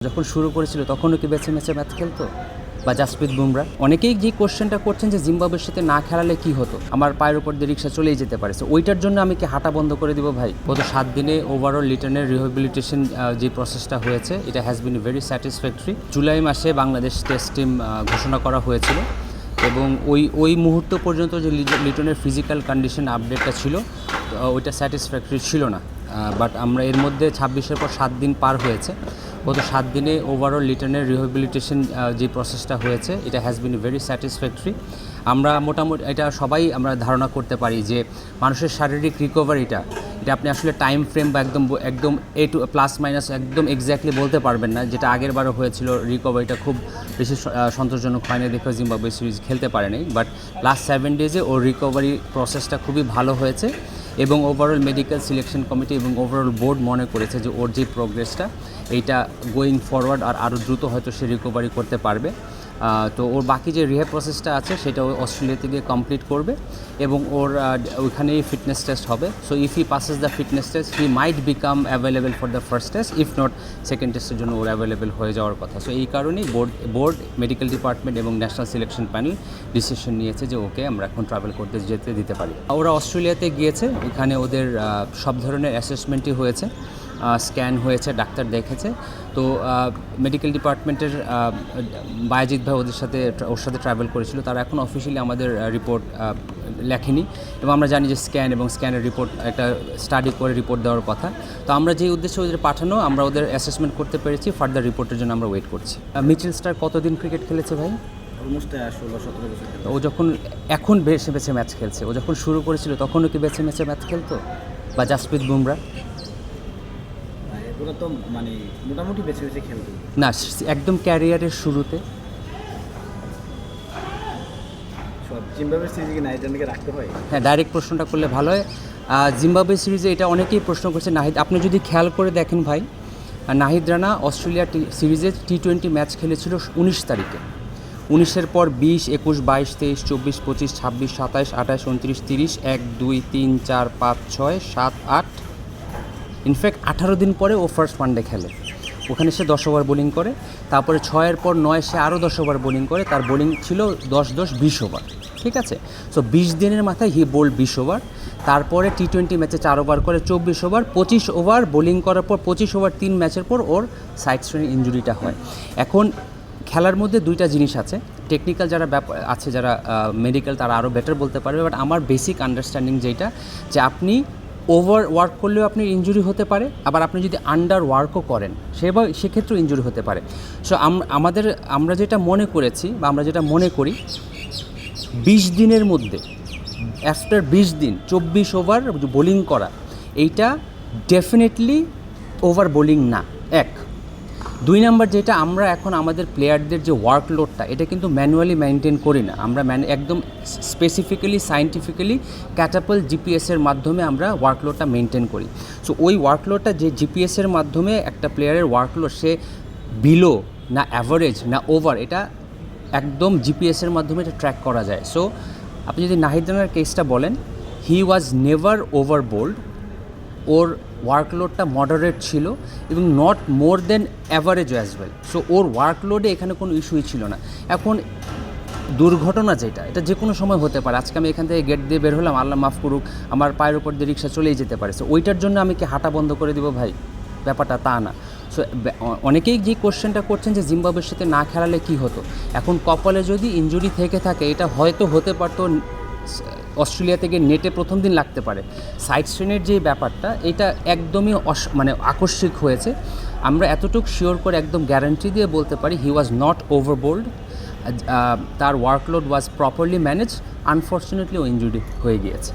যখন শুরু করেছিল তখনও কি বেছে ম্যাচে ম্যাচ খেলতো বা জাসপ্রীত বুমরা? অনেকেই যে কোশ্চেনটা করছেন যে জিম্বাবুয়ের সাথে না খেলালে কি হতো, আমার পায়ের উপর দিয়ে রিক্সা চলেই যেতে পারে। সো ওইটার জন্য আমি কি হাঁটা বন্ধ করে দিব ভাই? গত 7 দিনে ওভারঅল লিটনের রিহ্যাবিলিটেশন যে প্রসেসটা হয়েছে এটা has been very satisfactory. July মাসে বাংলাদেশ টেস্ট টিম ঘোষণা করা হয়েছিল এবং ওই মুহূর্ত পর্যন্ত যে লিটনের ফিজিক্যাল কন্ডিশন আপডেটটা ছিল ওইটা স্যাটিসফ্যাক্টরি ছিল না। বাট আমরা এর মধ্যে 26-এর পর 7 দিন পার হয়েছে। গত 7 দিনে ওভারঅল লিটনের রিহ্যাবিলিটেশন যে প্রসেসটা হয়েছে এটা হ্যাজ বিন ভেরি স্যাটিসফ্যাক্টরি। আমরা মোটামুটি এটা সবাই আমরা ধারণা করতে পারি যে মানুষের শারীরিক রিকভারিটা এটা আপনি আসলে টাইম ফ্রেম বা একদম এ টু প্লাস মাইনাস একদম এক্স্যাক্টলি বলতে পারবেন না। যেটা আগের বারও হয়েছিল, রিকভারিটা খুব বেশি সন্তোষজনক হয়নি দেখে জিম্বাবুয়ে সিরিজ খেলতে পারেনি। বাট লাস্ট 7 ডেজে ওর রিকভারি প্রসেসটা খুবই ভালো হয়েছে এবং ওভারঅল মেডিকেল সিলেকশন কমিটি এবং ওভারঅল বোর্ড মনে করেছে যে ওর যে প্রোগ্রেসটা এইটা গোয়িং ফরওয়ার্ড আরও দ্রুত হয়তো সে রিকভারি করতে পারবে। তো ওর বাকি যে রিহ্যাব প্রসেসটা আছে সেটা ও অস্ট্রেলিয়াতে গিয়ে কমপ্লিট করবে এবং ওর ওইখানেই ফিটনেস টেস্ট হবে। So if he passes the fitness test he might become available for the first test, if not second টেস্টের জন্য ওর অ্যাভেলেবেল হয়ে যাওয়ার কথা। সো এই কারণেই বোর্ড মেডিকেল ডিপার্টমেন্ট এবং ন্যাশনাল সিলেকশন প্যানেল ডিসিশন নিয়েছে যে ওকে আমরা এখন ট্রাভেল করতে যেতে দিতে পারি। ওরা অস্ট্রেলিয়াতে গিয়েছে, এখানে ওদের সব ধরনের অ্যাসেসমেন্টই হয়েছে, স্ক্যান হয়েছে, ডাক্তার দেখেছে। তো মেডিকেল ডিপার্টমেন্টের বায়েজিৎ ভাই ওর সাথে ট্রাভেল করেছিল, তারা এখন অফিসিয়ালি আমাদের রিপোর্ট লেখেনি এবং আমরা জানি যে স্ক্যানের রিপোর্ট একটা স্টাডি করে রিপোর্ট দেওয়ার কথা। তো আমরা যে উদ্দেশ্যে ওদের পাঠানো, আমরা ওদের অ্যাসেসমেন্ট করতে পেরেছি, ফার্দার রিপোর্টের জন্য আমরা ওয়েট করছি। মিচেল স্টার্ক কতদিন ক্রিকেট খেলেছে ভাই? অলমোস্ট 16-17 বছর। ও যখন এখন বেছে বেছে ম্যাচ খেলছে, ও যখন শুরু করেছিল তখনও কি বেছে বেছে ম্যাচ খেলতো বা জাসপ্রীত বুমরা? এগুলো তো মানে মোটামুটি বেছে বেছে খেলতো না, একদম ক্যারিয়ারের শুরুতে। সব জিম্বাবুয়ে সিরিজে কি নাহিদকে রাখতে হয়? হ্যাঁ, ডাইরেক্ট প্রশ্নটা করলে ভালো হয়। জিম্বাবুয়ে সিরিজে এটা অনেকেই প্রশ্ন করছে নাহিদ, আপনি যদি খেয়াল করে দেখেন ভাই, নাহিদ রানা অস্ট্রেলিয়া সিরিজে T20 ম্যাচ খেলেছিল 19 তারিখে। 19-এর পর 20, 21, 22, 23, 24, 25, 26, 27, 28, 29, 30, 1, 2, 3, 4, 5, 6, 7, 8, ইনফ্যাক্ট 18 দিন পরে ও ফার্স্ট ওয়ানডে খেলে। ওখানে সে 10 ওভার বোলিং করে, তারপরে 6-এর পর 9 সে আরও 10 ওভার বোলিং করে, তার বোলিং ছিল 10-20 ওভার, ঠিক আছে। সো 20 দিনের মাথায় হি বোল্ড 20 ওভার। তারপরে T20 ম্যাচে 4 ওভার করে 24 ওভার, 25 ওভার বোলিং করার পর 25 ওভার 3 ম্যাচের পর ওর সাইড স্ট্রেনের ইঞ্জুরিটা হয়। এখন খেলার মধ্যে দুইটা জিনিস আছে, টেকনিক্যাল যারা আছে, যারা মেডিকেল, তারা আরও বেটার বলতে পারবে। বাট আমার বেসিক আন্ডারস্ট্যান্ডিং যেটা, যে আপনি ওভার ওয়ার্ক করলেও আপনার ইনজুরি হতে পারে, আবার আপনি যদি আন্ডার ওয়ার্কও করেন সেক্ষেত্রেও ইনজুরি হতে পারে। সো আমরা যেটা মনে করেছি বা আমরা যেটা মনে করি, 20 দিনের মধ্যে আফটার 20 দিন 24 ওভার বোলিং করা, এইটা ডেফিনেটলি ওভার বোলিং না। 1, 2 নাম্বার যেটা, আমরা এখন আমাদের প্লেয়ারদের যে ওয়ার্কলোডটা এটা কিন্তু ম্যানুয়ালি মেনটেন করি না, আমরা একদম স্পেসিফিক্যালি সায়েন্টিফিক্যালি ক্যাটাপল জিপিএসের মাধ্যমে আমরা ওয়ার্কলোডটা মেনটেন করি। সো ওই ওয়ার্কলোডটা যে জিপিএসের মাধ্যমে একটা প্লেয়ারের ওয়ার্কলোড, সে বিলো না অ্যাভারেজ না ওভার, এটা একদম জিপিএসের মাধ্যমে এটা ট্র্যাক করা যায়। সো আপনি যদি নাহিদ রানার কেসটা বলেন, he was never overbowled, ওর ওয়ার্কলোডটা মডারেট ছিল এবং not more than average as well. So ওর ওয়ার্কলোডে এখানে কোনো ইস্যুই ছিল না। এখন দুর্ঘটনা যেটা, এটা যে কোনো সময় হতে পারে। আজকে আমি এখান থেকে গেট দিয়ে বের হলাম, আল্লাহ মাফ করুক, আমার পায়ের উপর দিয়ে রিক্সা চলেই যেতে পারে। সো ওইটার জন্য আমি কি হাঁটা বন্ধ করে দিব ভাই? ব্যাপারটা তা না। সো অনেকেই যে কোশ্চেনটা করছেন যে জিম্বাবুয়ের সাথে না খেলালে কি হতো, এখন কপালে যদি ইনজুরি থেকে থাকে, এটা হয়তো হতে পারতো অস্ট্রেলিয়া থেকে নেটে প্রথম দিন লাগতে পারে। সাইড স্ট্রেনের যে ব্যাপারটা, এটা একদমই মানে আকস্মিক হয়েছে। আমরা এতটুকু শিওর করে একদম গ্যারান্টি দিয়ে বলতে পারি হি ওয়াজ নট ওভারবোল্ড, তার ওয়ার্কলোড ওয়াজ প্রপারলি ম্যানেজ। আনফর্চুনেটলি ও ইনজুরি হয়ে গিয়েছে।